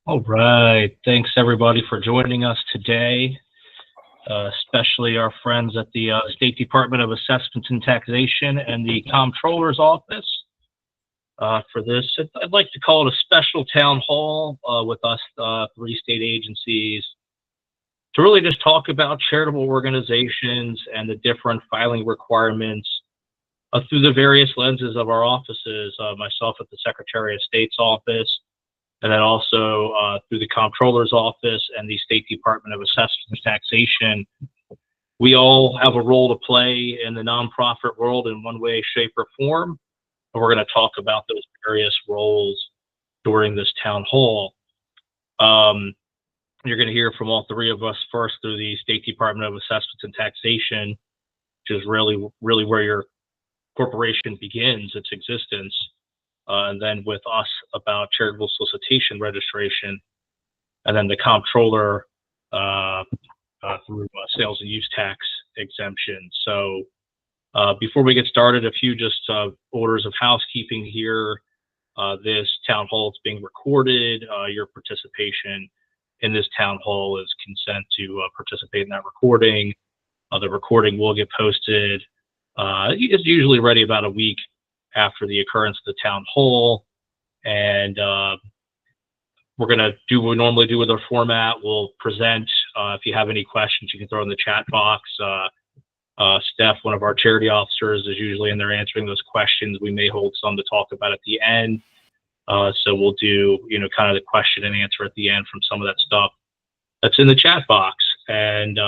All right. Thanks, everybody, for joining us today, especially our friends at the State Department of Assessments and Taxation and the Comptroller's Office. For this, I'd like to call it a special town hall with us three state agencies to really just talk about charitable organizations and the different filing requirements through the various lenses of our offices, myself at the Secretary of State's office, and then also through the Comptroller's Office and the State Department of Assessments and Taxation. We all have a role to play in the nonprofit world in one way, shape, or form. And we're going to talk about those various roles during this town hall. You're going to hear from all three of us first through the State Department of Assessments and Taxation, which is really where your corporation begins its existence. And then with us about charitable solicitation registration, and then the Comptroller through sales and use tax exemption. So before we get started, a few just orders of housekeeping here. This town hall is being recorded. Your participation in this town hall is consent to participate in that recording. The recording will get posted. It's usually ready about a week after the occurrence of the town hall, and we're going to do what we normally do with our format. We'll present. If you have any questions, you can throw in the chat box. Steph, one of our charity officers, is usually in there answering those questions. We may hold some to talk about at the end. So we'll do, kind of the question and answer at the end from some of that stuff that's in the chat box, and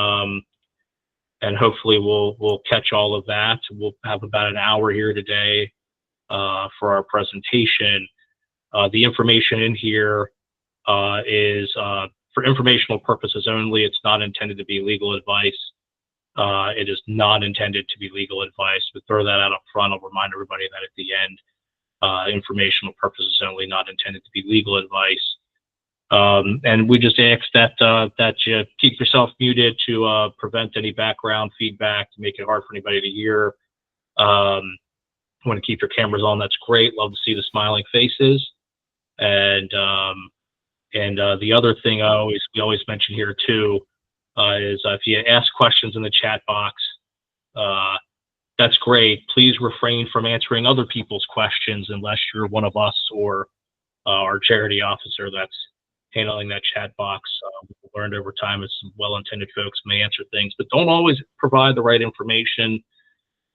hopefully we'll catch all of that. We'll have about an hour here today for our presentation. The information in here is for informational purposes only. It's not intended to be legal advice. It is not intended to be legal advice. We'll throw that out up front. I'll remind everybody that at the end. Informational purposes only, not intended to be legal advice. And we just ask that you keep yourself muted to prevent any background feedback, to make it hard for anybody to hear. Want to keep your cameras on, that's great. Love to see the smiling faces. And the other thing we always mention here too is if you ask questions in the chat box, that's great. Please refrain from answering other people's questions unless you're one of us or our charity officer that's handling that chat box. We've learned over time that some well-intended folks may answer things, but don't always provide the right information.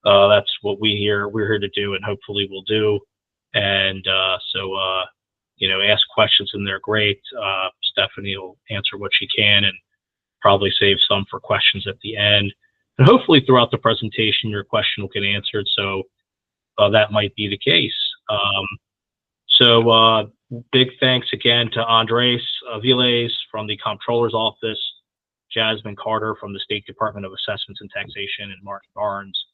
That's what we're here to do, and hopefully we'll do. And so ask questions and they're great. Stephanie will answer what she can and probably save some for questions at the end. And hopefully throughout the presentation, your question will get answered. So that might be the case. So big thanks again to Andres Viles from the Comptroller's Office, Jasmine Carter from the State Department of Assessments and Taxation, and Mark Barnes,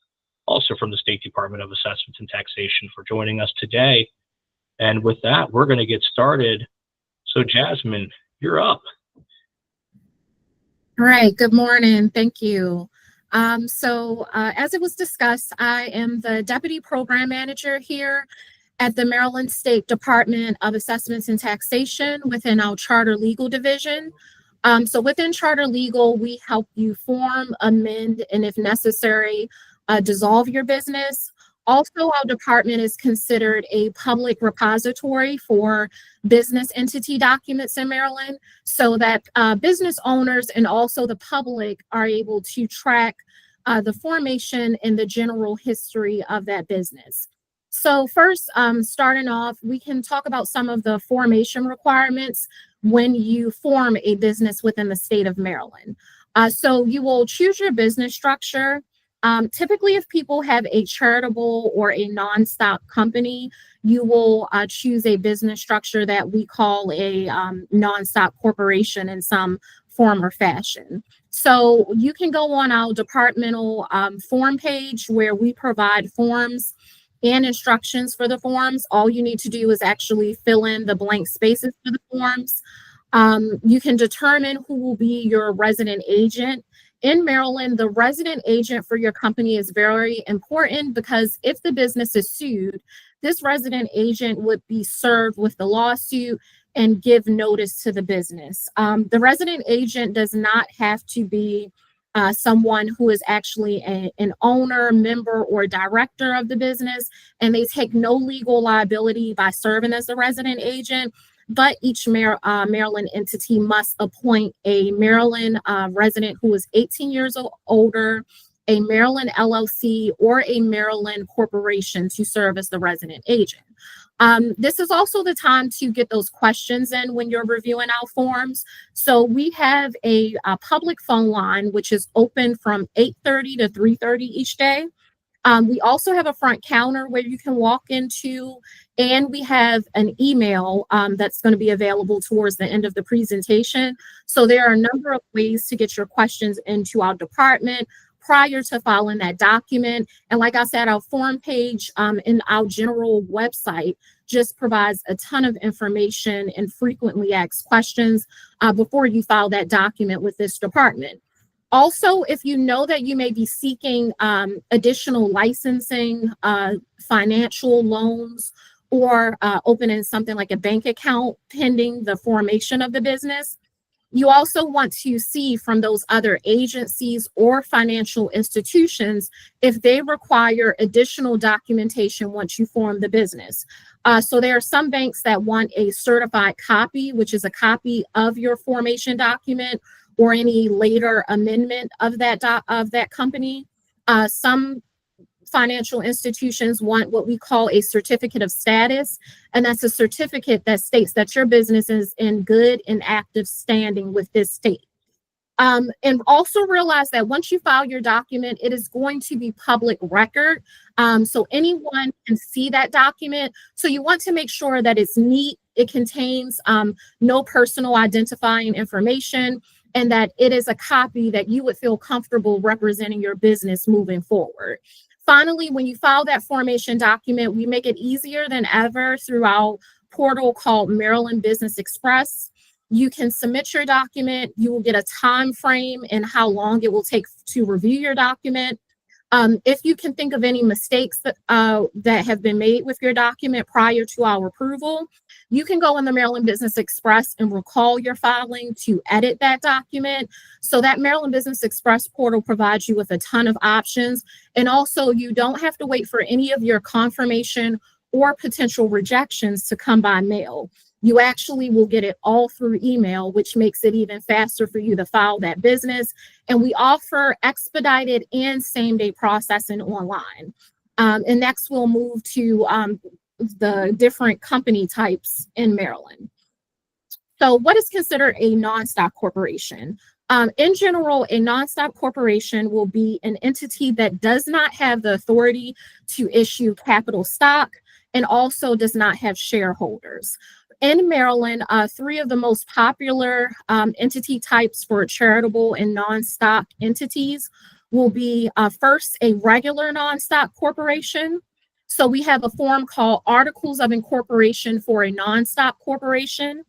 also from the State Department of Assessments and Taxation, for joining us today. And with that, we're going to get started. So Jasmine, you're up. All right, good morning. Thank you. As it was discussed, I am the Deputy Program Manager here at the Maryland State Department of Assessments and Taxation within our Charter Legal Division. So within Charter Legal, we help you form, amend, and if necessary, dissolve your business. Also, our department is considered a public repository for business entity documents in Maryland, so that business owners and also the public are able to track the formation and the general history of that business. So first, starting off, we can talk about some of the formation requirements when you form a business within the state of Maryland. So you will choose your business structure. Typically, if people have a charitable or a non-stock company, you will choose a business structure that we call a non-stock corporation in some form or fashion. So you can go on our departmental form page where we provide forms and instructions for the forms. All you need to do is actually fill in the blank spaces for the forms. You can determine who will be your resident agent. In Maryland, the resident agent for your company is very important because if the business is sued, this resident agent would be served with the lawsuit and give notice to the business. The resident agent does not have to be someone who is actually an owner, member, or director of the business, and they take no legal liability by serving as the resident agent. But each Maryland entity must appoint a Maryland resident who is 18 years or older, a Maryland LLC, or a Maryland corporation to serve as the resident agent. This is also the time to get those questions in when you're reviewing our forms. So we have a public phone line, which is open from 8:30 to 3:30 each day. We also have a front counter where you can walk into, and we have an email that's going to be available towards the end of the presentation. So there are a number of ways to get your questions into our department prior to filing that document. And like I said, our form page in our general website just provides a ton of information and frequently asked questions before you file that document with this department. Also, if you know that you may be seeking additional licensing, financial loans, or opening something like a bank account pending the formation of the business, you also want to see from those other agencies or financial institutions if they require additional documentation once you form the business. So there are some banks that want a certified copy, which is a copy of your formation document or any later amendment of that company. Some financial institutions want what we call a certificate of status, and that's a certificate that states that your business is in good and active standing with this state. And also realize that once you file your document, it is going to be public record. So anyone can see that document. So you want to make sure that it's neat, it contains no personal identifying information, and that it is a copy that you would feel comfortable representing your business moving forward. Finally, when you file that formation document, we make it easier than ever through our portal called Maryland Business Express. You can submit your document. You will get a time frame and how long it will take to review your document. If you can think of any mistakes that have been made with your document prior to our approval, you can go in the Maryland Business Express and recall your filing to edit that document. So that Maryland Business Express portal provides you with a ton of options. And also you don't have to wait for any of your confirmation or potential rejections to come by mail. You actually will get it all through email, which makes it even faster for you to file that business. And we offer expedited and same-day processing online. And next, we'll move to the different company types in Maryland. So what is considered a non-stock corporation? In general, a non-stock corporation will be an entity that does not have the authority to issue capital stock and also does not have shareholders. In Maryland, three of the most popular entity types for charitable and non-stock entities will be first, a regular non-stock corporation. So we have a form called Articles of Incorporation for a non-stock corporation.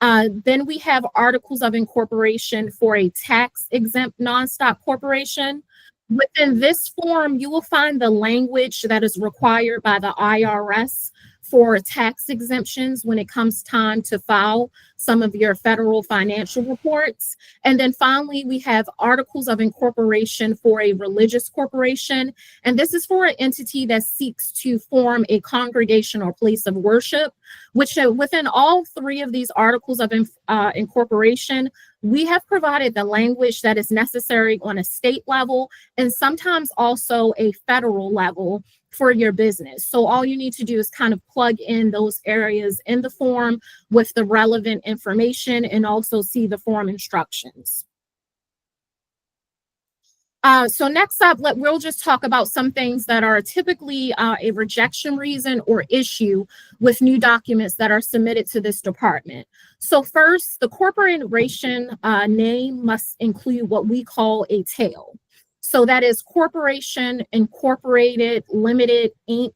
Then we have Articles of Incorporation for a tax-exempt non-stock corporation. Within this form, you will find the language that is required by the IRS for tax exemptions when it comes time to file some of your federal financial reports. And then finally, we have Articles of Incorporation for a religious corporation. And this is for an entity that seeks to form a congregation or place of worship, which within all three of these Articles of Incorporation, we have provided the language that is necessary on a state level and sometimes also a federal level for your business. So all you need to do is kind of plug in those areas in the form with the relevant information and also see the form instructions. So next up, we'll just talk about some things that are typically a rejection reason or issue with new documents that are submitted to this department. So first, the corporation name must include what we call a tail. So that is Corporation, Incorporated, Limited, Inc.,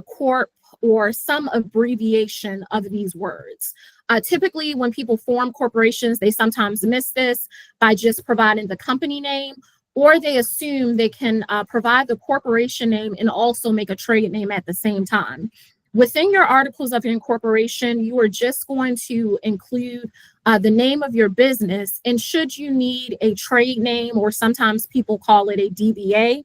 Corp, or some abbreviation of these words. Typically, when people form corporations, they sometimes miss this by just providing the company name, or they assume they can provide the corporation name and also make a trade name at the same time. Within your articles of incorporation, you are just going to include the name of your business, and should you need a trade name, or sometimes people call it a DBA,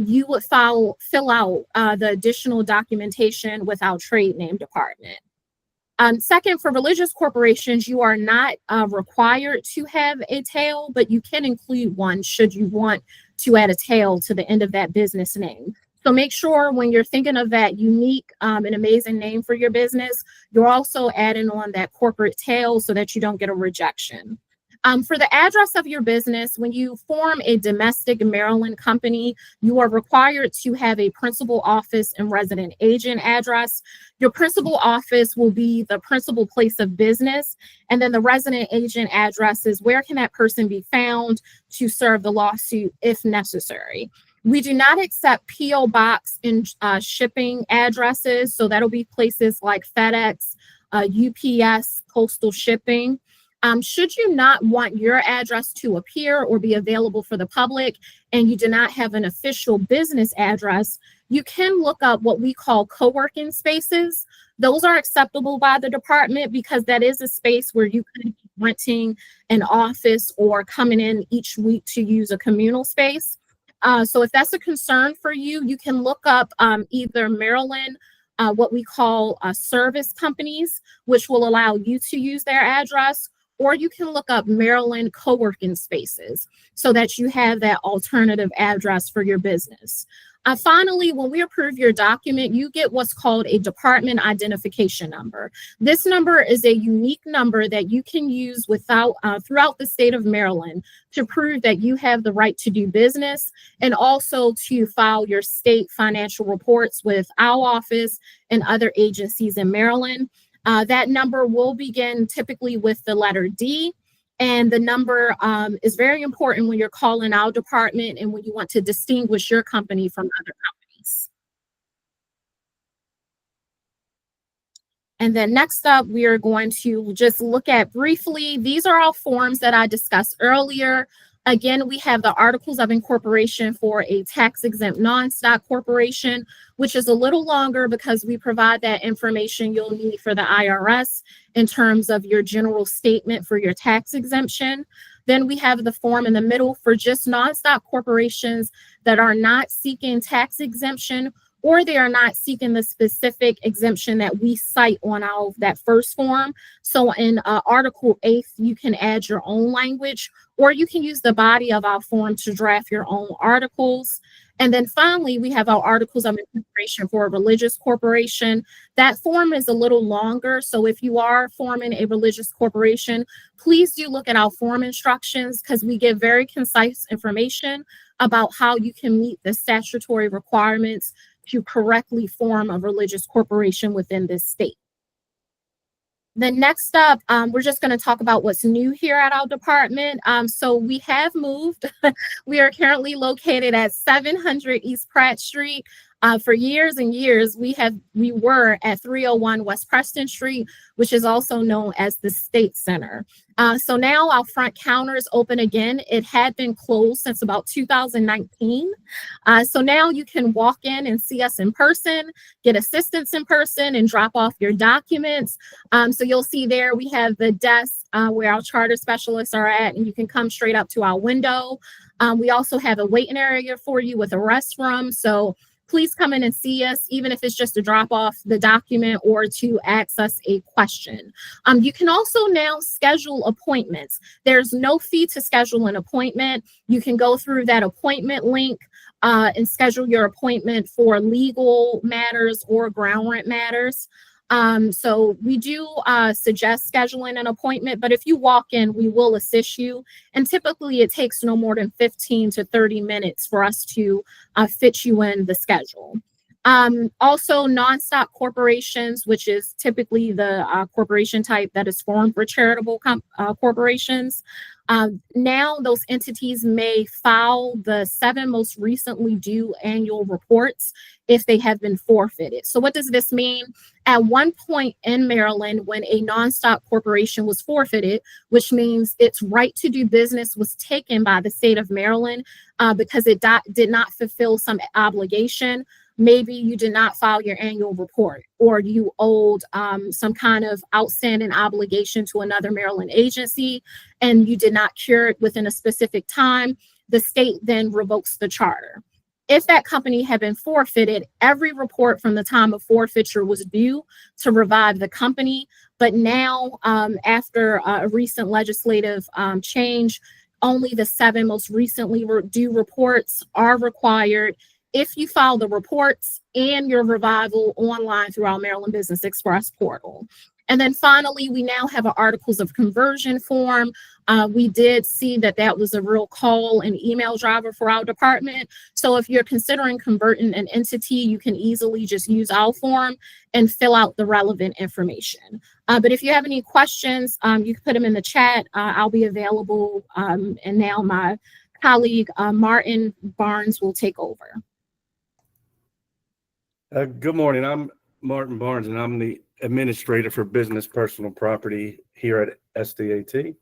you would fill out the additional documentation with our trade name department. Second, for religious corporations, you are not required to have a tail, but you can include one should you want to add a tail to the end of that business name. So make sure when you're thinking of that unique and amazing name for your business, you're also adding on that corporate tail so that you don't get a rejection. For the address of your business, when you form a domestic Maryland company, you are required to have a principal office and resident agent address. Your principal office will be the principal place of business, and then the resident agent address is where can that person be found to serve the lawsuit if necessary. We do not accept P.O. Box and shipping addresses, so that'll be places like FedEx, UPS, postal shipping. Should you not want your address to appear or be available for the public, and you do not have an official business address, you can look up what we call co-working spaces. Those are acceptable by the department because that is a space where you could be renting an office or coming in each week to use a communal space. So if that's a concern for you, you can look up either Maryland, what we call service companies, which will allow you to use their address, or you can look up Maryland co-working spaces so that you have that alternative address for your business. Finally, when we approve your document, you get what's called a department identification number. This number is a unique number that you can use throughout the state of Maryland to prove that you have the right to do business, and also to file your state financial reports with our office and other agencies in Maryland. That number will begin typically with the letter D. And the number is very important when you're calling our department and when you want to distinguish your company from other companies. And then next up, we are going to just look at briefly, these are all forms that I discussed earlier. Again, we have the Articles of Incorporation for a tax-exempt non-stock corporation, which is a little longer because we provide that information you'll need for the IRS in terms of your general statement for your tax exemption. Then we have the form in the middle for just non-stock corporations that are not seeking tax exemption, or they are not seeking the specific exemption that we cite on that first form. So in Article 8, you can add your own language, or you can use the body of our form to draft your own articles. And then finally, we have our Articles of Incorporation for a religious corporation. That form is a little longer, so if you are forming a religious corporation, please do look at our form instructions because we give very concise information about how you can meet the statutory requirements to correctly form a religious corporation within this state. Then next up, we're just going to talk about what's new here at our department. So we have moved. We are currently located at 700 East Pratt Street. For years and years, we were at 301 West Preston Street, which is also known as the State Center. So now our front counter is open again. It had been closed since about 2019. So now you can walk in and see us in person, get assistance in person, and drop off your documents. So you'll see there we have the desk where our charter specialists are at, and you can come straight up to our window. We also have a waiting area for you with a restroom. So please come in and see us, even if it's just to drop off the document or to ask us a question. You can also now schedule appointments. There's no fee to schedule an appointment. You can go through that appointment link and schedule your appointment for legal matters or ground rent matters. So we do suggest scheduling an appointment, but if you walk in, we will assist you. And typically it takes no more than 15 to 30 minutes for us to fit you in the schedule. Also, non-stock corporations, which is typically the corporation type that is formed for charitable corporations. Now those entities may file the 7 most recently due annual reports if they have been forfeited. So what does this mean? At one point in Maryland, when a non-stock corporation was forfeited, which means its right to do business was taken by the state of Maryland because it did not fulfill some obligation, maybe you did not file your annual report, or you owed some kind of outstanding obligation to another Maryland agency and you did not cure it within a specific time, the state then revokes the charter. If that company had been forfeited, every report from the time of forfeiture was due to revive the company. But now, after a recent legislative change, only the 7 most recently due reports are required if you file the reports and your revival online through our Maryland Business Express portal. And then finally, we now have an articles of conversion form. We did see that that was a real call and email driver for our department. So if you're considering converting an entity, you can easily just use our form and fill out the relevant information. But if you have any questions, you can put them in the chat. I'll be available. And now my colleague, Martin Barnes, will take over. Good morning. I'm Martin Barnes, and I'm the administrator for business personal property here at SDAT.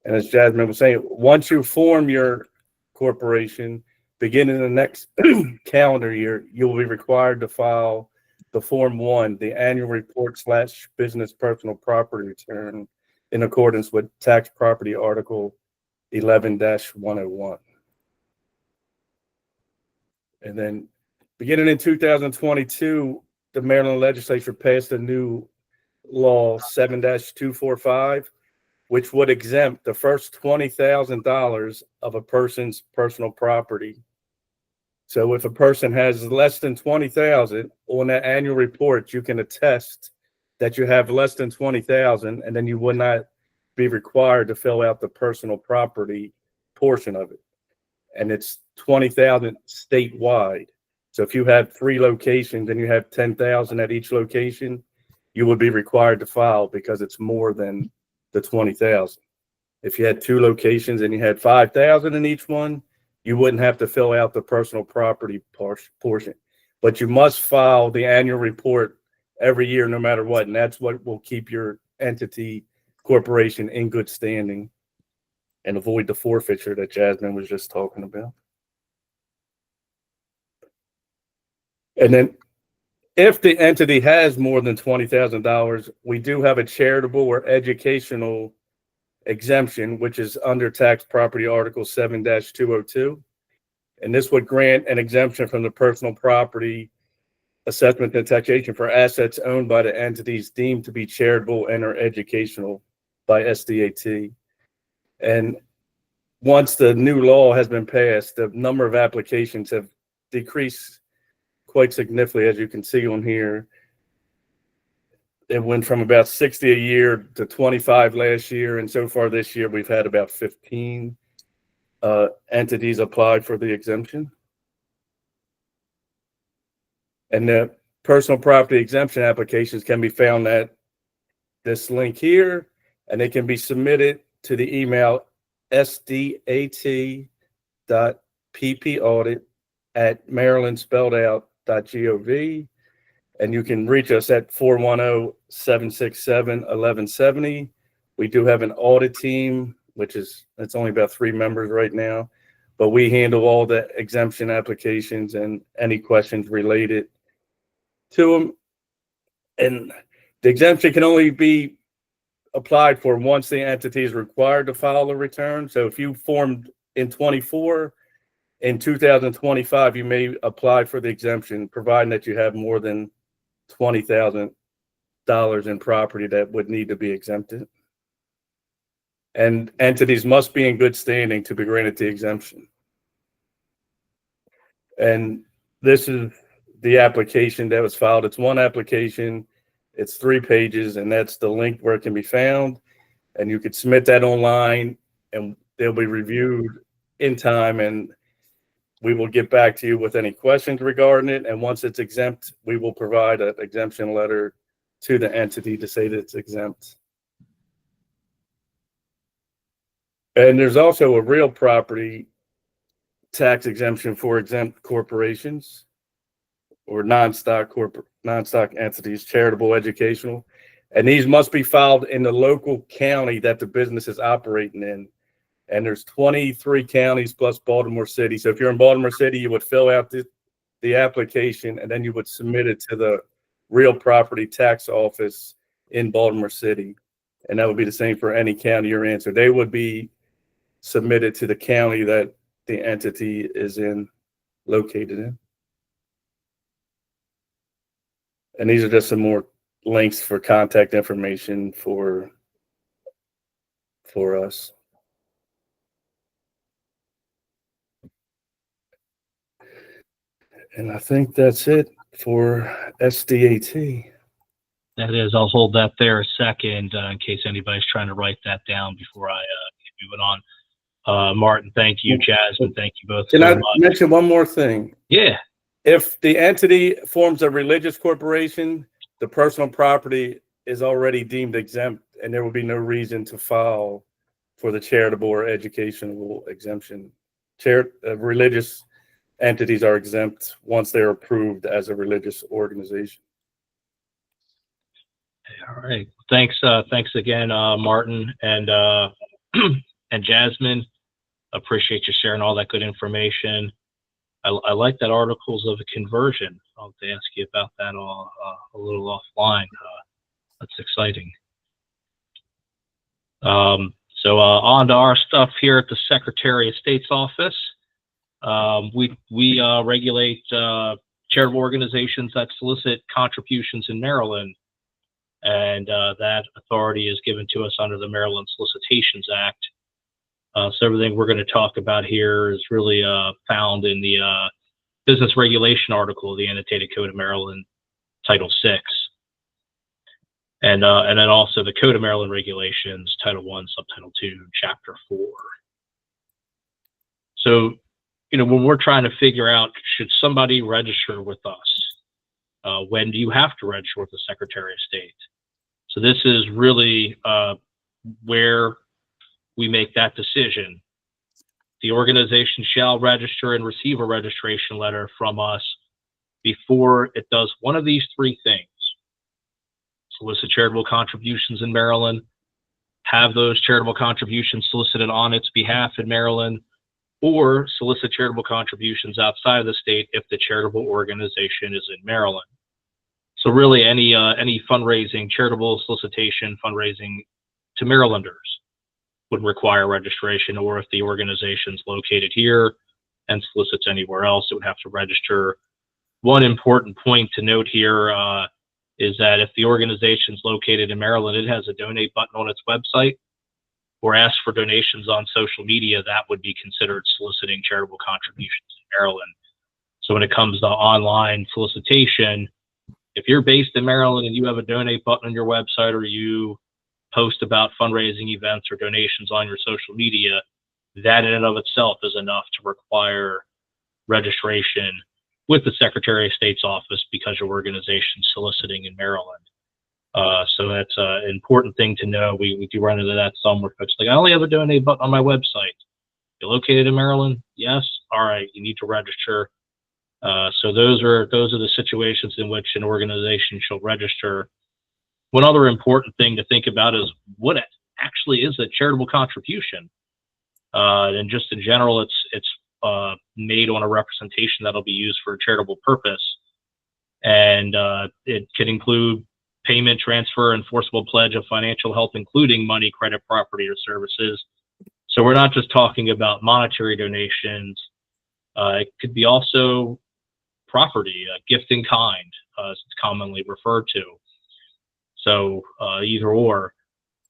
And as Jasmine was saying, once you form your corporation, beginning the next calendar year, you will be required to file the Form 1, the annual report / business personal property return, in accordance with Tax Property Article 11-101. And then beginning in 2022, the Maryland legislature passed a new law 7-245, which would exempt the first $20,000 of a person's personal property. So if a person has less than $20,000 on that annual report, you can attest that you have less than $20,000, and then you would not be required to fill out the personal property portion of it. And it's $20,000 statewide. So if you have 3 locations and you have $10,000 at each location, you would be required to file because it's more than the $20,000. If you had 2 locations and you had $5,000 in each one, you wouldn't have to fill out the personal property portion. But you must file the annual report every year, no matter what, and that's what will keep your entity corporation in good standing and avoid the forfeiture that Jasmine was just talking about. And then if the entity has more than $20,000, we do have a charitable or educational exemption, which is under Tax Property Article 7-202. And this would grant an exemption from the personal property assessment and taxation for assets owned by the entities deemed to be charitable and or educational by SDAT. And once the new law has been passed, the number of applications have decreased quite significantly, as you can see on here. It went from about 60 a year to 25 last year, and so far this year we've had about 15 entities apply for the exemption. And the personal property exemption applications can be found at this link here, and they can be submitted to the email sdat.ppaudit@maryland.gov, and you can reach us at 410-767-1170. We do have an audit team, it's only about 3 members right now, but we handle all the exemption applications and any questions related to them. And the exemption can only be applied for once the entity is required to file a return. So if you formed in 24, in 2025, you may apply for the exemption, providing that you have more than $20,000 in property that would need to be exempted. And entities must be in good standing to be granted the exemption. And this is the application that was filed. It's one application. It's 3 pages, and that's the link where it can be found. And you could submit that online, and they'll be reviewed in time, and we will get back to you with any questions regarding it. And once it's exempt, we will provide an exemption letter to the entity to say that it's exempt. And there's also a real property tax exemption for exempt corporations or non-stock entities, charitable, educational. And these must be filed in the local county that the business is operating in. And there's 23 counties plus Baltimore City. So if you're in Baltimore City, you would fill out the application, and then you would submit it to the real property tax office in Baltimore City. And that would be the same for any county you're in. So they would be submitted to the county that the entity is located in. And these are just some more links for contact information for us. And I think that's it for SDAT. That is, I'll hold that there a second in case anybody's trying to write that down before I keep moving on. Martin, thank you. Jasmine, thank you both. Can I mention one more thing? Yeah. If the entity forms a religious corporation, the personal property is already deemed exempt, and there will be no reason to file for the charitable or educational exemption. Religious entities are exempt once they're approved as a religious organization. All right. Thanks again, Martin and and Jasmine. Appreciate you sharing all that good information. I like that articles of conversion. I'll have to ask you about that a little offline. That's exciting. So on to our stuff here at the Secretary of State's office. We regulate charitable organizations that solicit contributions in Maryland, and that authority is given to us under the Maryland Solicitations Act. So everything we're going to talk about here is really found in the Business Regulation article of the Annotated Code of Maryland, Title 6. And then also the Code of Maryland Regulations, Title 1, Subtitle 2, Chapter 4. So, when we're trying to figure out, should somebody register with us? When do you have to register with the Secretary of State? So this is really where we make that decision. The organization shall register and receive a registration letter from us before it does one of these three things: solicit charitable contributions in Maryland, have those charitable contributions solicited on its behalf in Maryland, or solicit charitable contributions outside of the state if the charitable organization is in Maryland. So really any fundraising, charitable solicitation, fundraising to Marylanders would require registration, or if the organization's located here and solicits anywhere else, it would have to register. One important point to note here is that if the organization's located in Maryland, it has a donate button on its website, or ask for donations on social media. That would be considered soliciting charitable contributions in Maryland. So when it comes to online solicitation, if you're based in Maryland and you have a donate button on your website, or you post about fundraising events or donations on your social media, that in and of itself is enough to require registration with the Secretary of State's office because your organization's soliciting in Maryland. So that's an important thing to know. We do run into that some where folks like, I only have a donate button on my website. You're located in Maryland? Yes. All right. You need to register. So those are the situations in which an organization shall register. One other important thing to think about is what actually is a charitable contribution. And just in general, it's made on a representation that'll be used for a charitable purpose. And it can include payment, transfer, enforceable pledge of financial help, including money, credit, property, or services. So we're not just talking about monetary donations. It could be also property, gift in kind, as it's commonly referred to. So either or.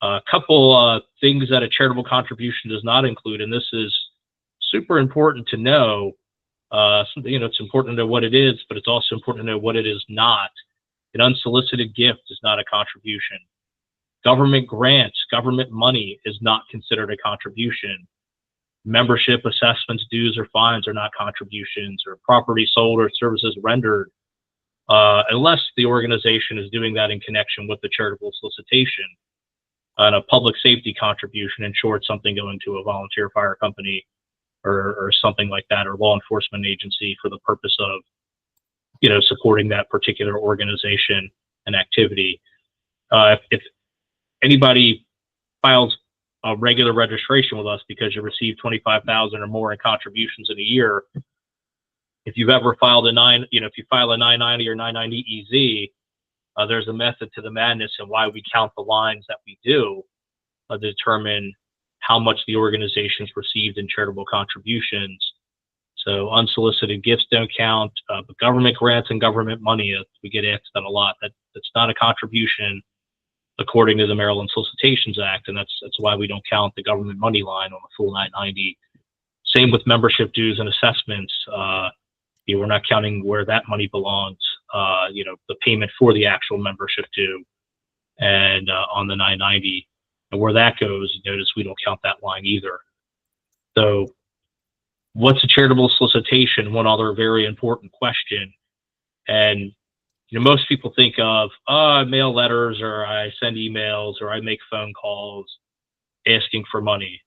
A couple things that a charitable contribution does not include, and this is super important to know. It's important to know what it is, but it's also important to know what it is not. An unsolicited gift is not a contribution. Government grants, government money is not considered a contribution. Membership, assessments, dues, or fines are not contributions, or property sold or services rendered, unless the organization is doing that in connection with the charitable solicitation. And a public safety contribution, in short, something going to a volunteer fire company or something like that, or law enforcement agency for the purpose of, supporting that particular organization and activity. If anybody files a regular registration with us because you receive $25,000 or more in contributions in a year, If you've ever filed if you file a 990 or 990 EZ, there's a method to the madness and why we count the lines that we do to determine how much the organization's received in charitable contributions. So unsolicited gifts don't count, but government grants and government money, we get asked that a lot. That's not a contribution according to the Maryland Solicitations Act, and that's why we don't count the government money line on the full 990. Same with membership dues and assessments. We're not counting where that money belongs, the payment for the actual membership due, and on the 990. And where that goes, notice we don't count that line either. So what's a charitable solicitation? One other very important question. And most people think of, I mail letters, or I send emails, or I make phone calls asking for money.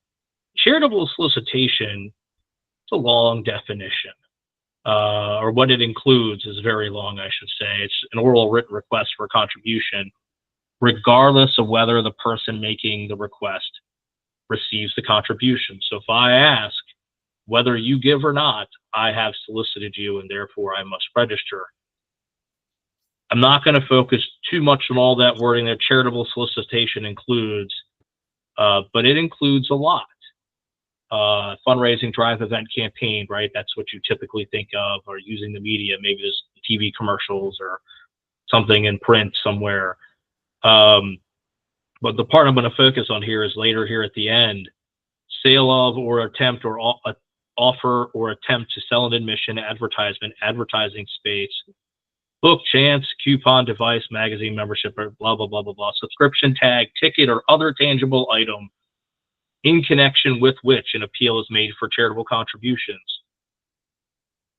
Charitable solicitation, it's a long definition, or what it includes is very long, I should say. It's an oral written request for a contribution, regardless of whether the person making the request receives the contribution. So if I ask whether you give or not, I have solicited you and therefore I must register. I'm not going to focus too much on all that wording that charitable solicitation includes, but it includes a lot. Fundraising, drive, event, campaign, right? That's what you typically think of, or using the media, maybe there's TV commercials or something in print somewhere. But the part I'm going to focus on here is later here at the end: sale of or attempt or offer or attempt to sell an admission, advertisement, advertising space, book, chance, coupon, device, magazine, membership, or blah, blah, blah, blah, blah, subscription tag, ticket, or other tangible item in connection with which an appeal is made for charitable contributions.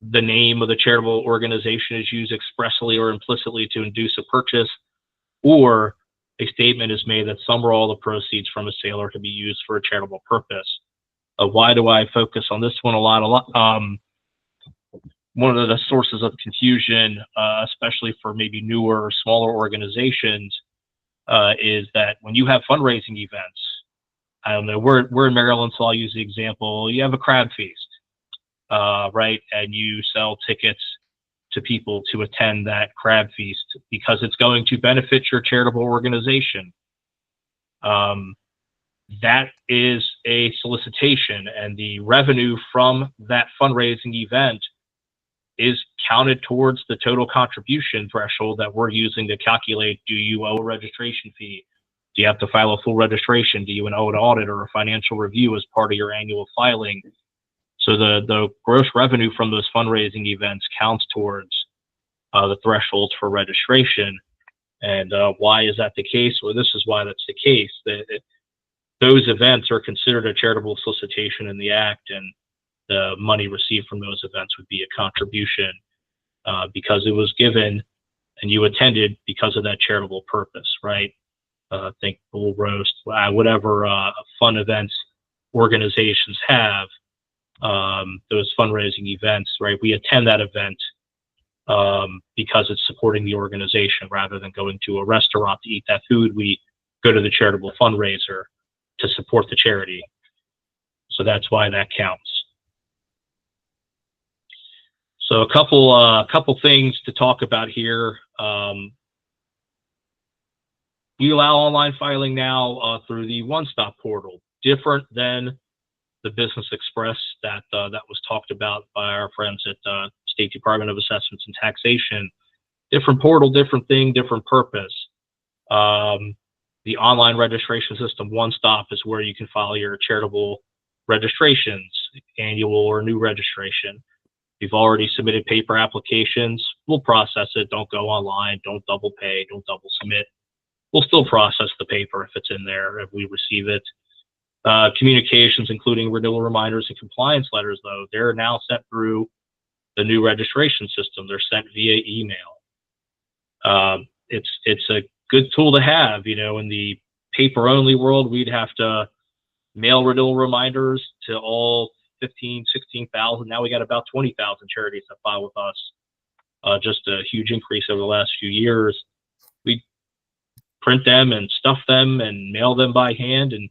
The name of the charitable organization is used expressly or implicitly to induce a purchase, or a statement is made that some or all the proceeds from a sale are to be used for a charitable purpose. Why do I focus on this one a lot? One of the sources of confusion, especially for maybe newer or smaller organizations, is that when you have fundraising events, I don't know, we're in Maryland, so I'll use the example. You have a crab feast, right? And you sell tickets to people to attend that crab feast because it's going to benefit your charitable organization. That is a solicitation, and the revenue from that fundraising event is counted towards the total contribution threshold that we're using to calculate, do you owe a registration fee? Do you have to file a full registration? Do you owe an audit or a financial review as part of your annual filing? So the gross revenue from those fundraising events counts towards the thresholds for registration. And why is that the case? Well, this is why that's the case. Those events are considered a charitable solicitation in the Act, and the money received from those events would be a contribution because it was given and you attended because of that charitable purpose, right? Think bull roast, whatever fun events organizations have, those fundraising events, right? We attend that event because it's supporting the organization rather than going to a restaurant to eat that food. We go to the charitable fundraiser to support the charity. So that's why that counts. So a couple things to talk about here. We allow online filing now through the one-stop portal, different than the Business Express that was talked about by our friends at State Department of Assessments and Taxation. Different portal, different thing, different purpose. The online registration system, One Stop, is where you can file your charitable registrations, annual or new registration. If you've already submitted paper applications, we'll process it. Don't go online. Don't double pay. Don't double submit. We'll still process the paper if it's in there, if we receive it. Communications, including renewal reminders and compliance letters, though, they're now sent through the new registration system. They're sent via email. It's a good tool to have. In the paper-only world, we'd have to mail renewal reminders to all 15, 16,000. Now we got about 20,000 charities that file with us. Just a huge increase over the last few years. We print them and stuff them and mail them by hand. And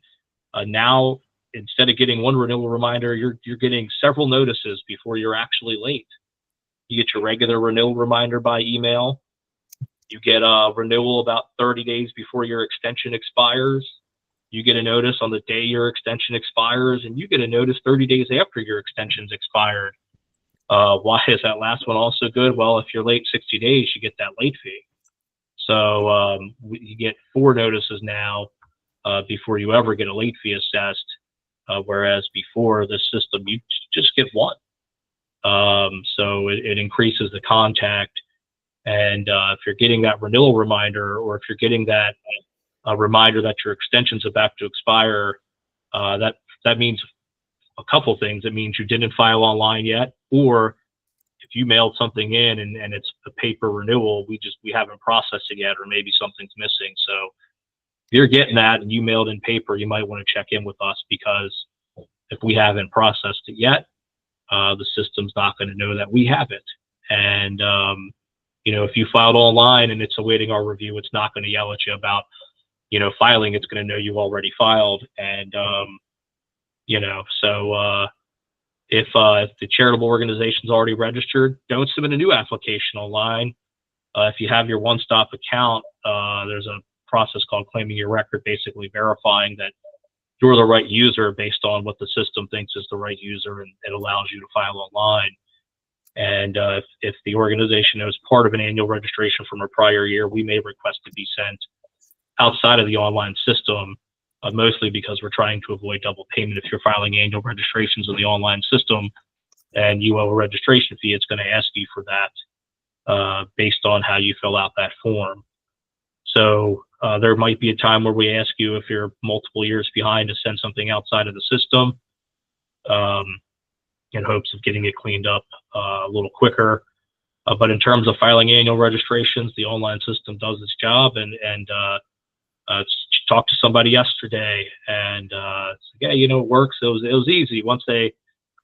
now, instead of getting one renewal reminder, you're getting several notices before you're actually late. You get your regular renewal reminder by email. You get a renewal about 30 days before your extension expires. You get a notice on the day your extension expires, and you get a notice 30 days after your extension's expired. Why is that last one also good? Well, if you're late 60 days, you get that late fee. So you get 4 notices now before you ever get a late fee assessed, whereas before the system, you just get 1. So it increases the contact. And if you're getting that renewal reminder, or if you're getting that reminder that your extension's about to expire, that means a couple things. It means you didn't file online yet, or if you mailed something in and it's a paper renewal, we haven't processed it yet, or maybe something's missing. So if you're getting that and you mailed in paper, you might want to check in with us, because if we haven't processed it yet, the system's not going to know that we have it. And if you filed online and it's awaiting our review, it's not going to yell at you about filing. It's going to know you already filed. And so if the charitable organization's already registered, don't submit a new application online. If you have your one-stop account, there's a process called claiming your record, basically verifying that you're the right user based on what the system thinks is the right user, and it allows you to file online. And if the organization knows part of an annual registration from a prior year, we may request to be sent outside of the online system, mostly because we're trying to avoid double payment. If you're filing annual registrations in the online system and you owe a registration fee, it's going to ask you for that based on how you fill out that form. So there might be a time where we ask you, if you're multiple years behind, to send something outside of the system in hopes of getting it cleaned up a little quicker. But in terms of filing annual registrations, the online system does its job. And talked to somebody yesterday, and yeah, it works. It was easy. Once they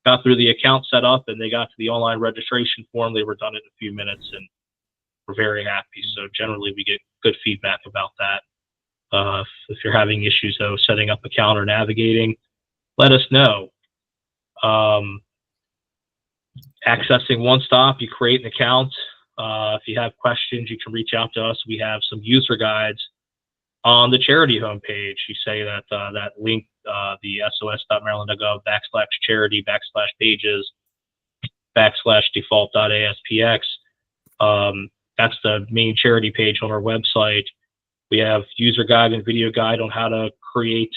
got through the account setup and they got to the online registration form, they were done in a few minutes, and we're very happy. So generally, we get good feedback about that. If you're having issues though setting up account or navigating, let us know. Accessing One Stop, you create an account. If you have questions, you can reach out to us. We have some user guides on the charity homepage. You say that that link, the sos.maryland.gov /charity/pages/default.aspx. That's the main charity page on our website. We have user guide and video guide on how to create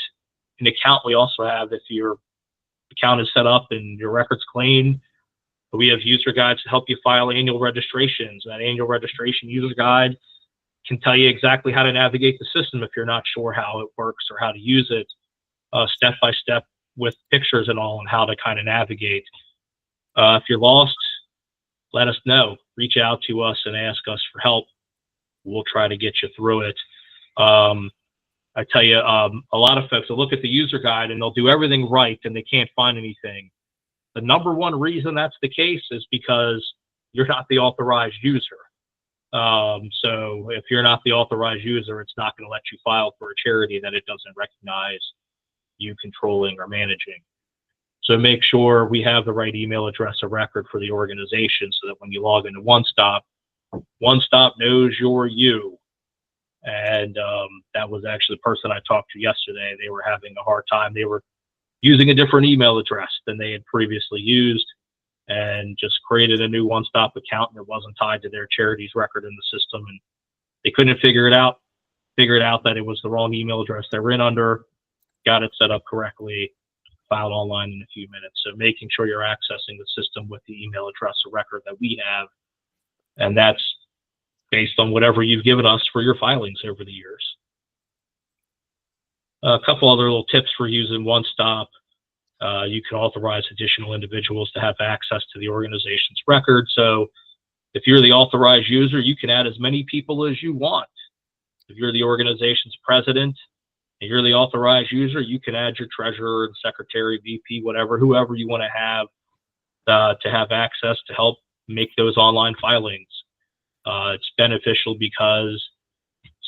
an account. We also have, if your account is set up and your record's clean, we have user guides to help you file annual registrations. That annual registration user guide can tell you exactly how to navigate the system if you're not sure how it works or how to use it, step by step, with pictures and all, and how to kind of navigate. If you're lost, let us know. Reach out to us and ask us for help. We'll try to get you through it. I tell you, a lot of folks will look at the user guide and they'll do everything right and they can't find anything. The number one reason that's the case is because you're not the authorized user. So if you're not the authorized user, it's not going to let you file for a charity that it doesn't recognize you controlling or managing. So make sure we have the right email address of record for the organization, so that when you log into One Stop knows you're you. And that was actually the person I talked to yesterday. They were having a hard time. They were using a different email address than they had previously used, and just created a new One Stop account, and it wasn't tied to their charity's record in the system, and they couldn't figure it out. Figured out that it was the wrong email address they were in under, got it set up correctly, filed online in a few minutes. So making sure you're accessing the system with the email address of record that we have, and that's based on whatever you've given us for your filings over the years. A couple other little tips for using One Stop. You can authorize additional individuals to have access to the organization's record. So if you're the authorized user, you can add as many people as you want. If you're the organization's president and you're the authorized user, you can add your treasurer and secretary, VP, whatever, whoever you want to have access to help make those online filings. It's beneficial because,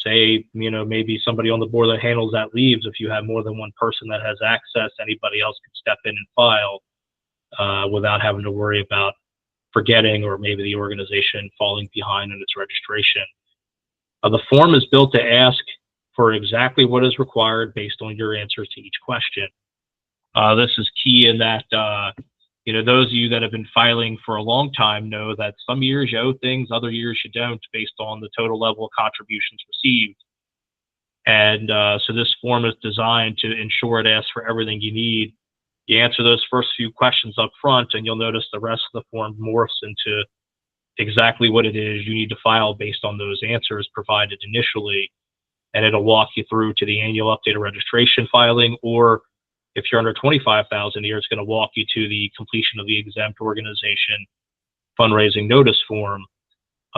say, maybe somebody on the board that handles that leaves. If you have more than one person that has access, anybody else can step in and file without having to worry about forgetting, or maybe the organization falling behind in its registration. The form is built to ask for exactly what is required based on your answers to each question. This is key in that, those of you that have been filing for a long time know that some years you owe things, other years you don't, based on the total level of contributions received. And so this form is designed to ensure it asks for everything you need. You answer those first few questions up front, and you'll notice the rest of the form morphs into exactly what it is you need to file based on those answers provided initially. And it'll walk you through to the annual update of registration filing, or if you're under 25,000 a year, it's going to walk you to the completion of the exempt organization fundraising notice form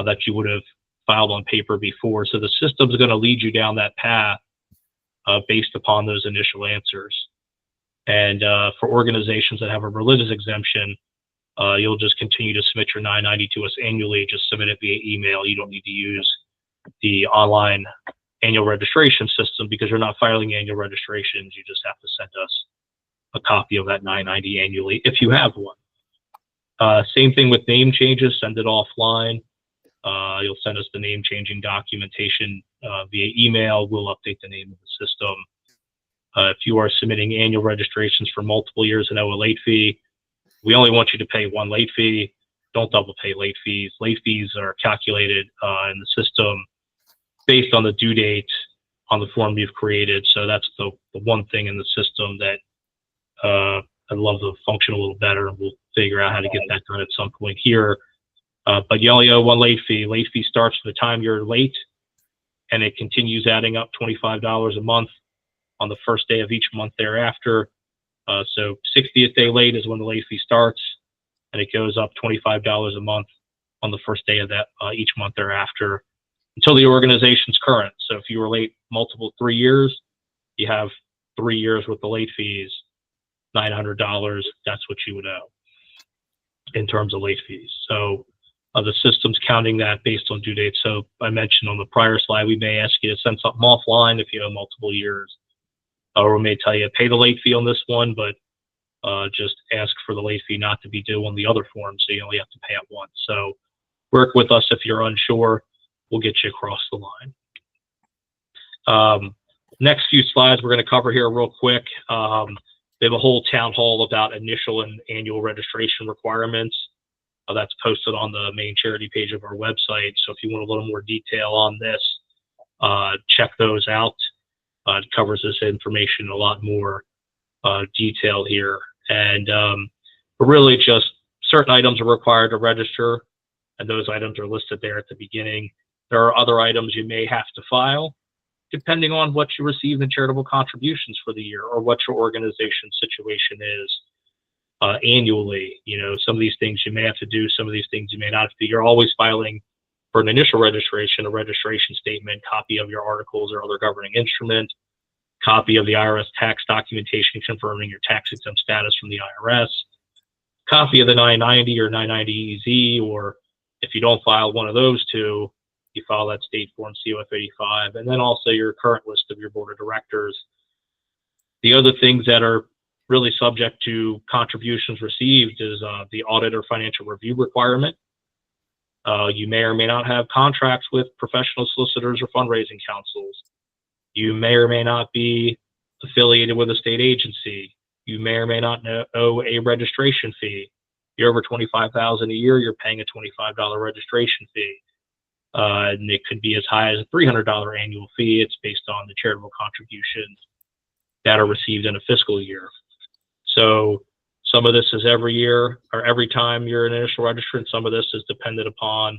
that you would have filed on paper before. So the system's going to lead you down that path based upon those initial answers. And for organizations that have a religious exemption, you'll just continue to submit your 990 to us annually. Just submit it via email. You don't need to use the online annual registration system because you're not filing annual registrations. You just have to send us a copy of that 990 annually if you have one. Same thing with name changes. Send it offline. You'll send us the name changing documentation via email. We'll update the name of the system. If you are submitting annual registrations for multiple years and owe a late fee, we only want you to pay one late fee. Don't double pay late fees. Late fees are calculated in the system based on the due date on the form you've created. So that's the one thing in the system that I'd love to function a little better, and we'll figure out how to get that done at some point here. But you only owe one late fee. Late fee starts from the time you're late, and it continues adding up $25 a month on the first day of each month thereafter. So 60th day late is when the late fee starts, and it goes up $25 a month on the first day of that each month thereafter until the organization's current. So if you were late 3 years, you have 3 years with the late fees, $900. That's what you would owe in terms of late fees. So the system's counting that based on due date. So I mentioned on the prior slide, we may ask you to send something offline if you owe multiple years. Or we may tell you, pay the late fee on this one, but just ask for the late fee not to be due on the other form, so you only have to pay it once. So work with us if you're unsure. We'll get you across the line. Next few slides we're going to cover here real quick. They have a whole town hall about initial and annual registration requirements. That's posted on the main charity page of our website. So if you want a little more detail on this, check those out. It covers this information in a lot more detail here. And but really just certain items are required to register, and those items are listed there at the beginning. There are other items you may have to file depending on what you received in charitable contributions for the year or what your organization's situation is annually. Some of these things you may have to do, some of these things you may not have to do. You're always filing for an initial registration, a registration statement, copy of your articles or other governing instrument, copy of the IRS tax documentation confirming your tax exempt status from the IRS, copy of the 990 or 990 EZ, or if you don't file one of those two, you file that state form COF 85, and then also your current list of your board of directors. The other things that are really subject to contributions received is the audit or financial review requirement. You may or may not have contracts with professional solicitors or fundraising counsels. You may or may not be affiliated with a state agency. You may or may not owe a registration fee. You're over $25,000 a year, you're paying a $25 registration fee. And it could be as high as a $300 annual fee. It's based on the charitable contributions that are received in a fiscal year. So some of this is every year or every time you're an initial registrant. Some of this is dependent upon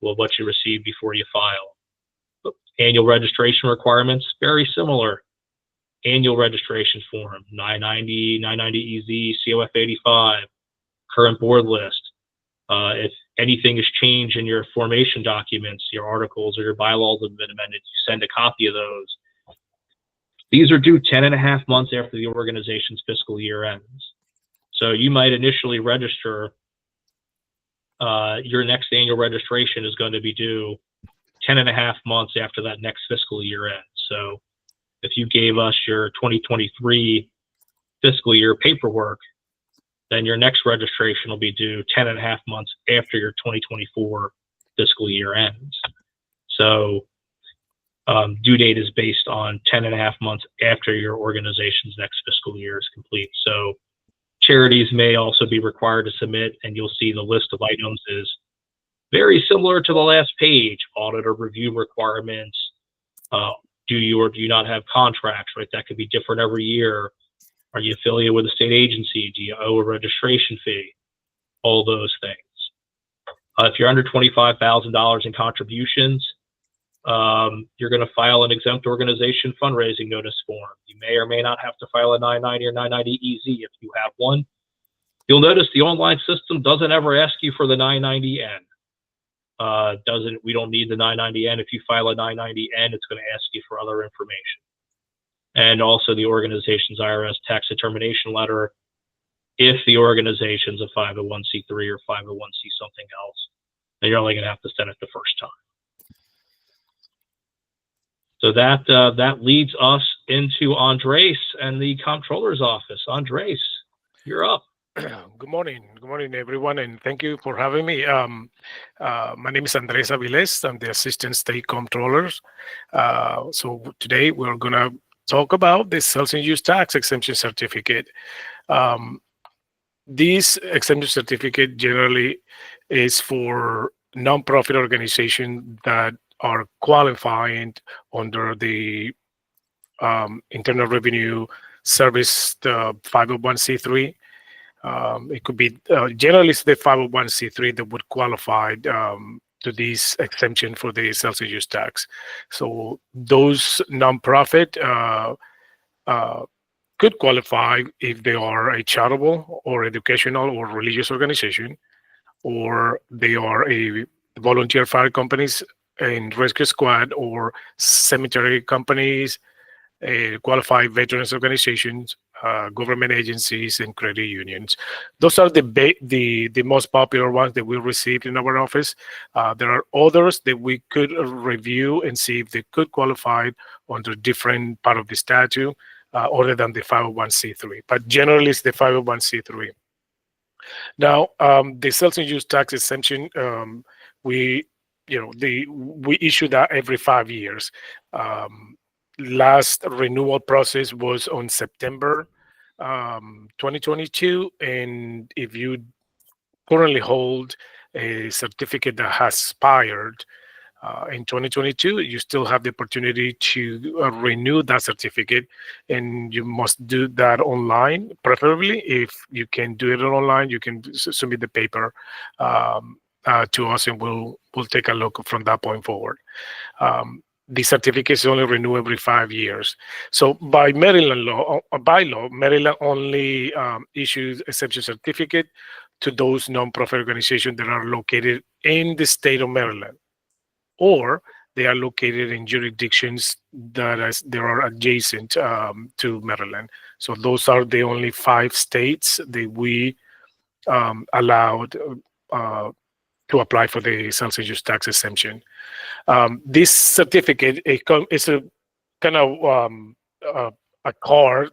what you received before you file. But annual registration requirements, very similar. Annual registration form, 990, 990 EZ, COF 85, current board list. If anything has changed in your formation documents, your articles or your bylaws have been amended, you send a copy of those. These are due 10.5 months after the organization's fiscal year ends. So you might initially register, your next annual registration is going to be due 10.5 months after that next fiscal year ends. So if you gave us your 2023 fiscal year paperwork, then your next registration will be due 10.5 months after your 2024 fiscal year ends. So due date is based on 10.5 months after your organization's next fiscal year is complete. So charities may also be required to submit, and you'll see the list of items is very similar to the last page: auditor review requirements. Do you or do you not have contracts, right? That could be different every year. Are you affiliated with a state agency? Do you owe a registration fee? All those things. If you're under $25,000 in contributions, you're going to file an exempt organization fundraising notice form. You may or may not have to file a 990 or 990 EZ if you have one. You'll notice the online system doesn't ever ask you for the 990N. We don't need the 990N. If you file a 990N, it's going to ask you for other information. And also the organization's IRS tax determination letter, if the organization's a 501c3 or 501c something else, then you're only going to have to send it the first time. So that leads us into Andres and the Comptroller's office. Andres, you're up. Good morning, everyone, and thank you for having me. My name is Andres Aviles. I'm the Assistant State Comptroller. So today we're going to talk about the Sales and Use Tax Exemption Certificate. This exemption certificate generally is for nonprofit organizations that are qualifying under the Internal Revenue Service, the 501c3. It could be generally it's the 501c3 that would qualify to this exemption for the sales and use tax. So those nonprofit could qualify if they are a charitable or educational or religious organization, or they are a volunteer fire companies and rescue squad, or cemetery companies, qualified veterans organizations, government agencies, and credit unions. Those are the most popular ones that we received in our office. There are others that we could review and see if they could qualify under different part of the statute other than the 501c3. But generally, it's the 501c3. Now, the sales and use tax exemption, we issue that every 5 years. Last renewal process was on September 2022, and if you currently hold a certificate that has expired in 2022, you still have the opportunity to renew that certificate, and you must do that online. Preferably, if you can do it online, you can submit the paper to us, and we'll take a look from that point forward. The certificates only renew every 5 years. So by Maryland law, Maryland only issues exemption certificate to those nonprofit organizations that are located in the state of Maryland, or they are located in jurisdictions that are adjacent to Maryland. So those are the only 5 states that we allowed to apply for the sales and use tax exemption. This certificate is a kind of a card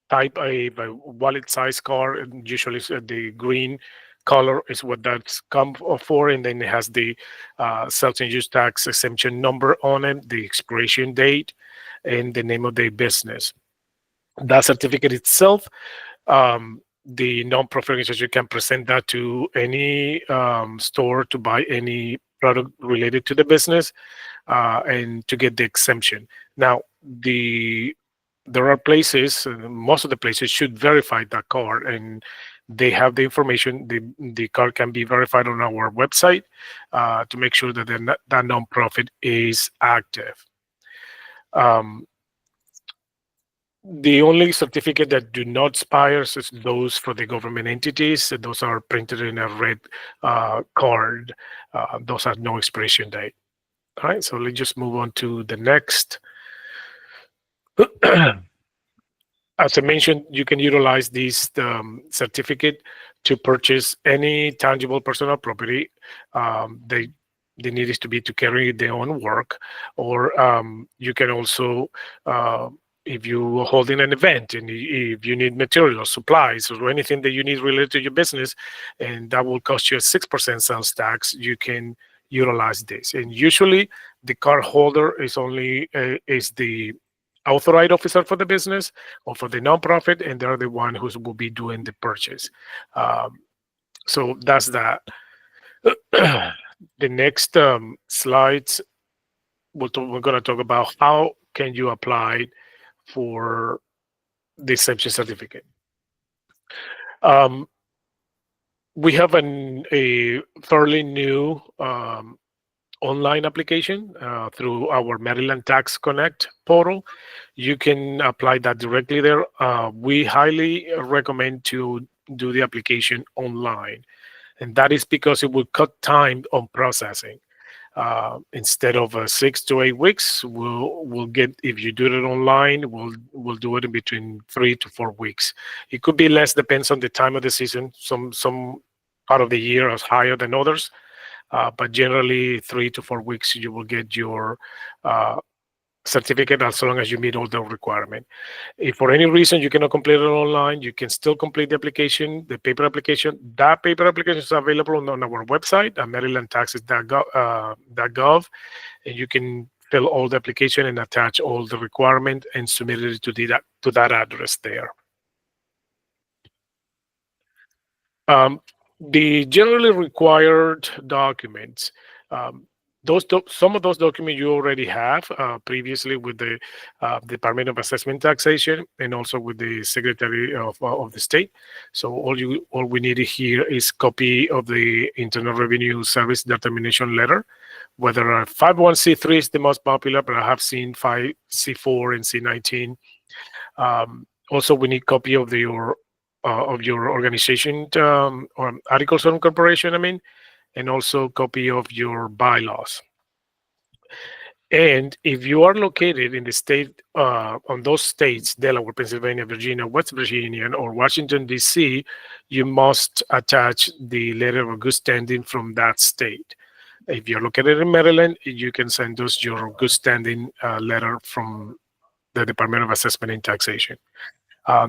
type, a wallet-sized card, and usually the green color is what that's come for, and then it has the sales and use tax exemption number on it, the expiration date, and the name of the business. That certificate itself, the nonprofit organization can present that to any store to buy any product related to the business and to get the exemption. Now, there are places, most of the places should verify that card, and they have the information. The card can be verified on our website to make sure that that nonprofit is active. The only certificate that do not expire is those for the government entities. Those are printed in a red card. Those have no expiration date. All right, so let's just move on to the next. As I mentioned, you can utilize this certificate to purchase any tangible personal property. The need is to be to carry their own work, or you can also if you are holding an event and if you need materials, supplies, or anything that you need related to your business, and that will cost you a 6% sales tax, you can utilize this. And usually the card holder is only is the authorized officer for the business or for the nonprofit, and they're the one who will be doing the purchase. So that's that. The next slides, we're going to talk about how can you apply for the exemption certificate. We have a fairly new online application through our Maryland Tax Connect portal. You can apply that directly there. We highly recommend to do the application online, and that is because it will cut time on processing. Instead of 6 to 8 weeks, we'll get, if you do it online, we'll do it in between 3 to 4 weeks. It could be less, depends on the time of the season. Some part of the year is higher than others, but generally 3 to 4 weeks you will get your certificate as long as you meet all the requirements. If for any reason you cannot complete it online, you can still complete the application, the paper application. That paper application is available on our website at marylandtaxes.gov, and you can fill all the application and attach all the requirements and submit it to that address there. The generally required documents. Some of those documents you already have previously with the Department of Assessments Taxation and also with the Secretary of the State. So all we need here is copy of the Internal Revenue Service Determination Letter. Whether a 501c3 is the most popular, but I have seen 5C4 and C19. Also, we need copy of your organization or articles of incorporation. And also copy of your bylaws. And if you are located in the state, on those states, Delaware, Pennsylvania, Virginia, West Virginia, or Washington, D.C., you must attach the letter of good standing from that state. If you're located in Maryland, you can send us your good standing letter from the Department of Assessment and Taxation.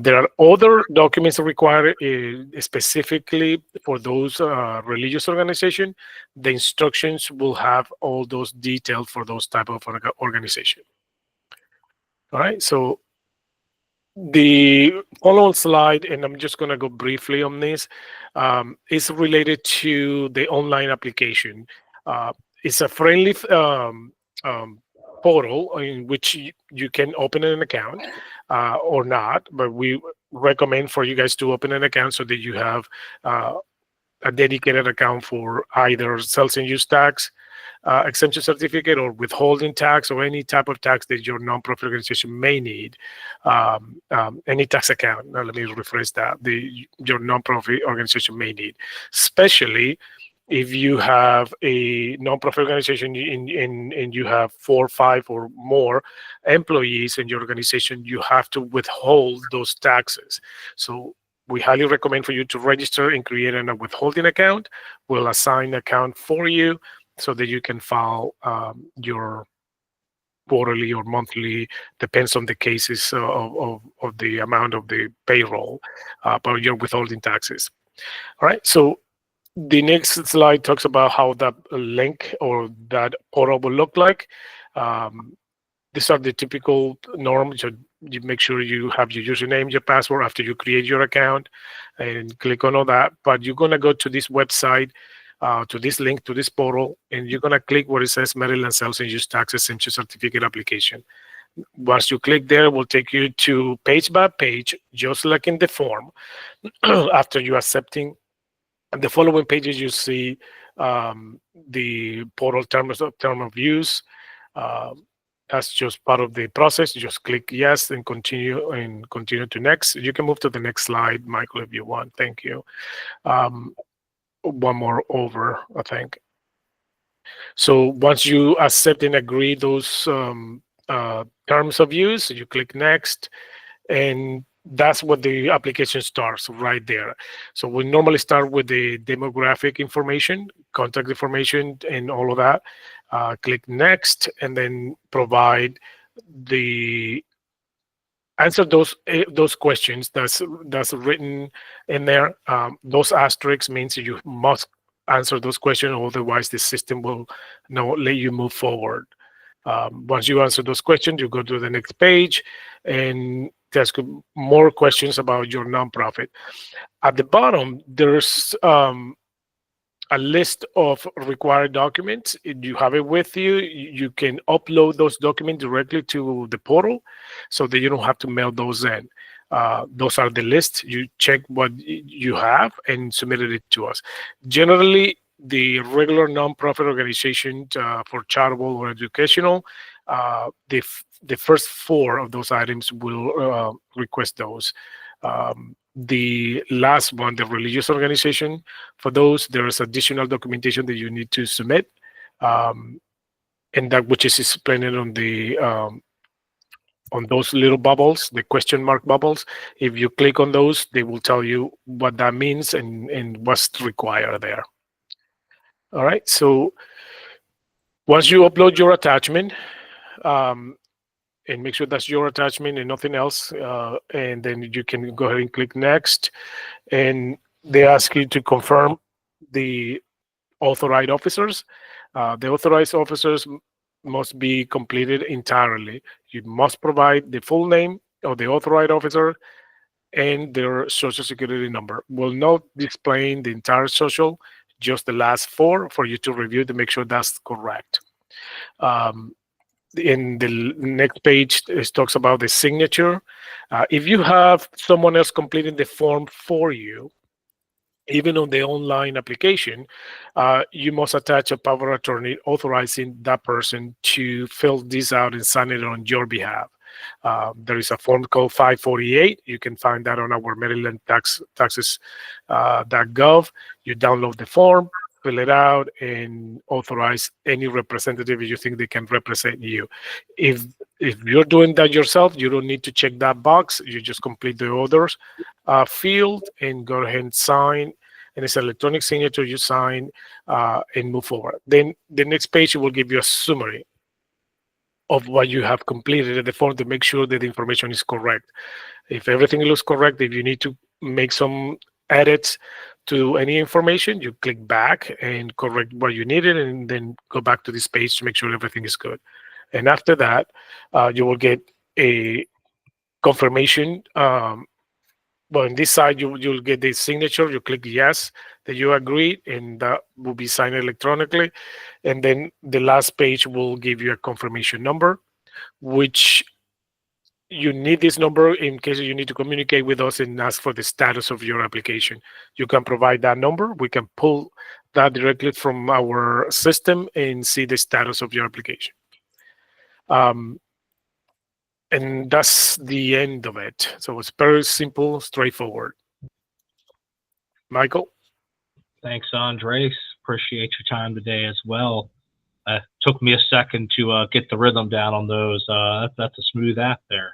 There are other documents required specifically for those religious organizations. The instructions will have all those details for those type of organization. All right, so the following slide, and I'm just going to go briefly on this, is related to the online application. It's a friendly portal in which you can open an account or not, but we recommend for you guys to open an account so that you have a dedicated account for either sales and use tax exemption certificate or withholding tax or any type of tax that your nonprofit organization may need. Any tax account. Now, let me rephrase that. Your nonprofit organization may need, especially if you have a nonprofit organization and you have 4, 5, or more employees in your organization, you have to withhold those taxes. So we highly recommend for you to register and create a withholding account. We'll assign an account for you so that you can file your quarterly or monthly, depends on the cases of the amount of the payroll, but your withholding taxes. All right, so the next slide talks about how that link or that portal will look like. These are the typical norms. So you make sure you have your username, your password after you create your account, and click on all that. But you're going to go to this website, to this link, to this portal, and you're going to click where it says Maryland Sales and Use Tax Exemption Certificate Application. Once you click there, it will take you to page by page, just like in the form. After you accepting the following pages, you see the portal term of use. That's just part of the process. You just click yes and continue to next. You can move to the next slide, Michael, if you want. Thank you. One more over, I think. So once you accept and agree those terms of use, you click next, and that's what the application starts right there. So we normally start with the demographic information, contact information, and all of that. Click next, and then provide the answer those questions that's written in there. Those asterisks means you must answer those questions, otherwise the system will not let you move forward. Once you answer those questions, you go to the next page and ask more questions about your nonprofit. At the bottom, there's a list of required documents. If you have it with you, you can upload those documents directly to the portal so that you don't have to mail those in. Those are the lists. You check what you have and submit it to us. Generally, the regular nonprofit organization for charitable or educational, the first 4 of those items will request those. The last one, the religious organization, for those, there is additional documentation that you need to submit, and that which is explained on those little bubbles, the question mark bubbles. If you click on those, they will tell you what that means and what's required there. All right, so once you upload your attachment, and make sure that's your attachment and nothing else, and then you can go ahead and click next, and they ask you to confirm the authorized officers. The authorized officers must be completed entirely. You must provide the full name of the authorized officer and their social security number. We'll not display the entire social, just the last 4 for you to review to make sure that's correct. In the next page, it talks about the signature. If you have someone else completing the form for you, even on the online application, you must attach a power of attorney authorizing that person to fill this out and sign it on your behalf. There is a form called 548. You can find that on our Maryland taxes.gov. You download the form, fill it out, and authorize any representative you think they can represent you. If you're doing that yourself, you don't need to check that box. You just complete the others field and go ahead and sign. And it's electronic signature. You sign and move forward. Then the next page will give you a summary of what you have completed in the form to make sure that the information is correct. If everything looks correct, if you need to make some edits to any information, you click back and correct what you needed, and then go back to this page to make sure everything is good. And after that, you will get a confirmation. Well, on this side, you'll get the signature. You click yes, that you agree, and that will be signed electronically. And then the last page will give you a confirmation number, which you need this number in case you need to communicate with us and ask for the status of your application. You can provide that number. We can pull that directly from our system and see the status of your application. And that's the end of it. So it's very simple, straightforward. Michael? Thanks, Andres. Appreciate your time today as well. Took me a second to get the rhythm down on those. That's a smooth app there.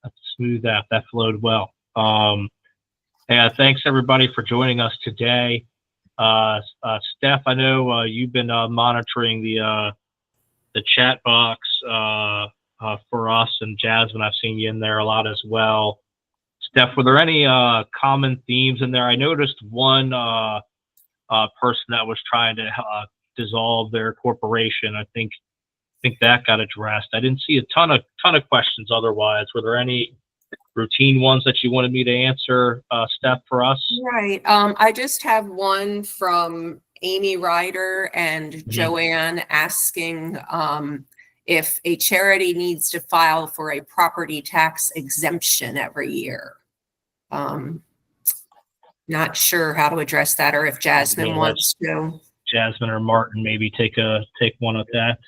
That's a smooth app. That flowed well. Yeah, thanks everybody for joining us today. Steph, I know you've been monitoring the chat box for us, and Jasmine, I've seen you in there a lot as well. Steph, were there any common themes in there? I noticed one person that was trying to dissolve their corporation. I think that got addressed. I didn't see a ton of questions otherwise. Were there any routine ones that you wanted me to answer, Steph, for us? Right. I just have one from Amy Ryder and Joanne asking if a charity needs to file for a property tax exemption every year. Not sure how to address that, or if Jasmine wants to. Jasmine or Martin maybe take one at that.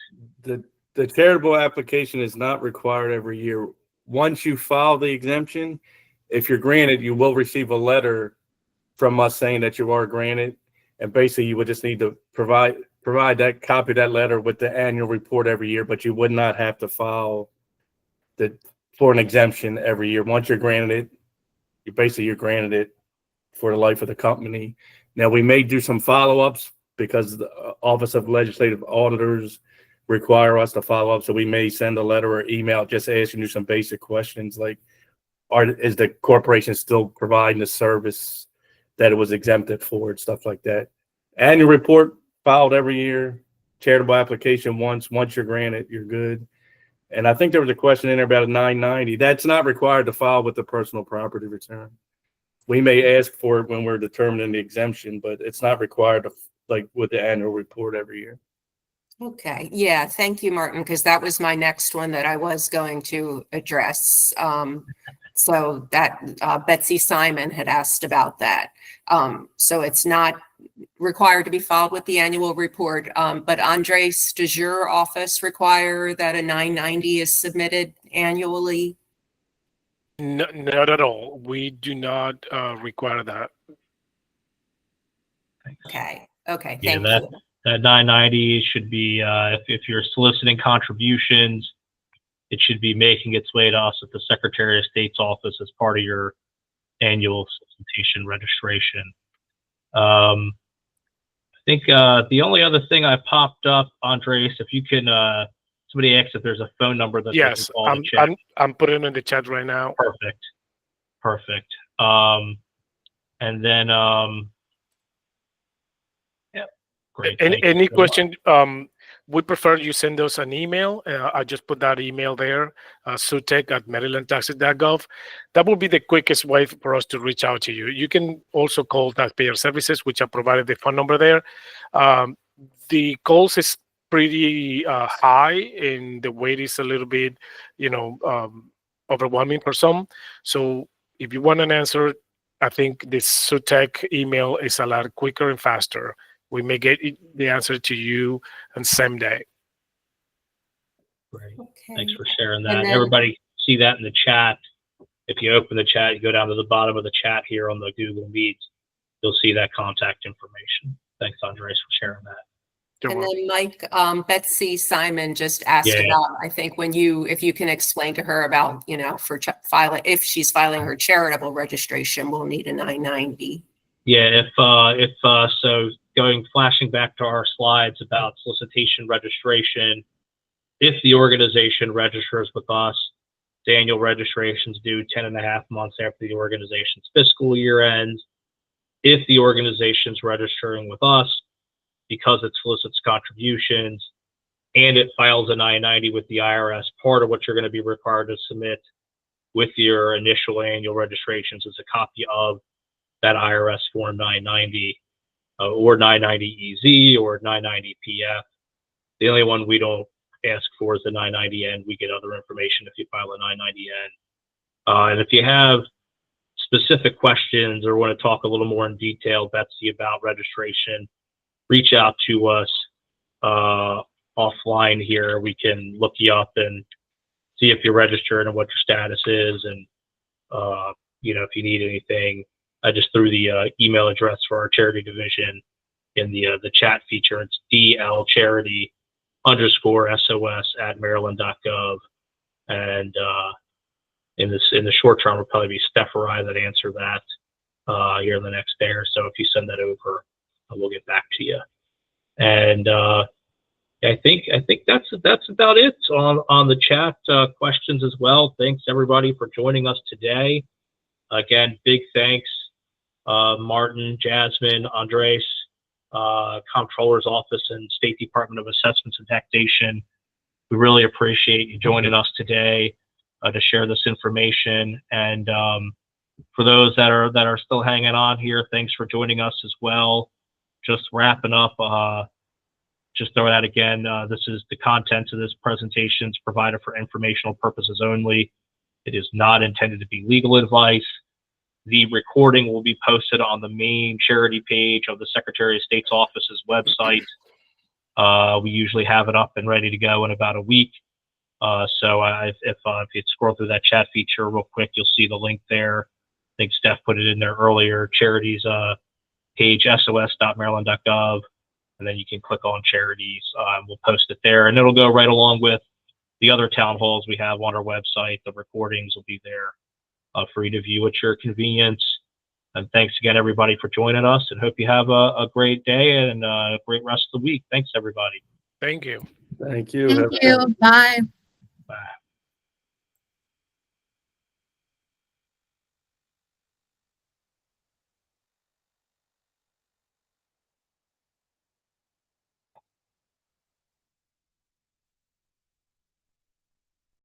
The charitable application is not required every year. Once you file the exemption, if you're granted, you will receive a letter from us saying that you are granted. And basically, you would just need to provide that copy of that letter with the annual report every year, but you would not have to file for an exemption every year. Once you're granted it, you're granted it for the life of the company. Now, we may do some follow-ups because the Office of Legislative Auditors require us to follow up. So we may send a letter or email just asking you some basic questions like, is the corporation still providing the service that it was exempted for and stuff like that. Annual report filed every year. Charitable application once you're granted, you're good. And I think there was a question in there about a 990. That's not required to file with the personal property return. We may ask for it when we're determining the exemption, but it's not required to, like with the annual report every year. Okay, yeah, thank you, Martin, because that was my next one that I was going to address. So that Betsy Simon had asked about that. So it's not required to be filed with the annual report. But Andres, does your office require that a 990 is submitted annually? No, not at all. We do not require that. Okay, okay, Yeah, thank you. that 990 should be, if you're soliciting contributions, it should be making its way to us at the Secretary of State's office as part of your annual solicitation registration. I think the only other thing I popped up, Andres, if you can, somebody asked if there's a phone number that Yes, they can call to check. I'm putting it in the chat right now. Perfect. And then, yeah, great. Any question? We prefer you send us an email. I just put that email there, sutech@marylandtaxes.gov. That will be the quickest way for us to reach out to you. You can also call Taxpayer Services, which I provided the phone number there. The calls is pretty high, and the wait is a little bit, overwhelming for some. So if you want an answer, I think this Sutech email is a lot quicker and faster. We may get the answer to you on same day. Great. Okay. Thanks for sharing that. And then- Everybody see that in the chat. If you open the chat, you go down to the bottom of the chat here on the Google Meet, you'll see that contact information. Thanks, Andres, for sharing that. And then Mike, Betsy Simon just asked Yeah. about, I think if you can explain to her about, for filing, if she's filing her charitable registration, we'll need a 990. Yeah, so flashing back to our slides about solicitation registration, if the organization registers with us, the annual registration is due 10.5 months after the organization's fiscal year ends. If the organization's registering with us, because it solicits contributions and it files a 990 with the IRS, part of what you're going to be required to submit with your initial annual registrations is a copy of that IRS Form 990 or 990 EZ or 990 PF. The only one we don't ask for is the 990N. We get other information if you file a 990N. And if you have specific questions or want to talk a little more in detail, Betsy, about registration, reach out to us offline here. We can look you up and see if you're registered and what your status is. And, if you need anything, I just threw the email address for our charity division in the chat feature. It's DL_SOS@maryland.gov. And in the short term, it'll probably be Steph or I that answer that here in the next day or so. If you send that over, we'll get back to you. And I think that's about it on the chat questions as well. Thanks everybody for joining us today. Again, big thanks, Martin, Jasmine, Andres, Comptroller's Office and State Department of Assessments and Taxation. We really appreciate you joining us today to share this information. And for those that are still hanging on here, thanks for joining us as well. Just wrapping up, just throw that again. This is the content of this presentation is provided for informational purposes only. It is not intended to be legal advice. The recording will be posted on the main charity page of the Secretary of State's office's website. We usually have it up and ready to go in about a week. So if you scroll through that chat feature real quick, you'll see the link there. I think Steph put it in there earlier. Charities page, sos.maryland.gov, and then you can click on charities. We'll post it there, and it'll go right along with the other town halls we have on our website. The recordings will be there for you to view at your convenience. And thanks again, everybody, for joining us, and hope you have a great day and a great rest of the week. Thanks, everybody. Thank you. Thank you. Thank you. Bye. Bye.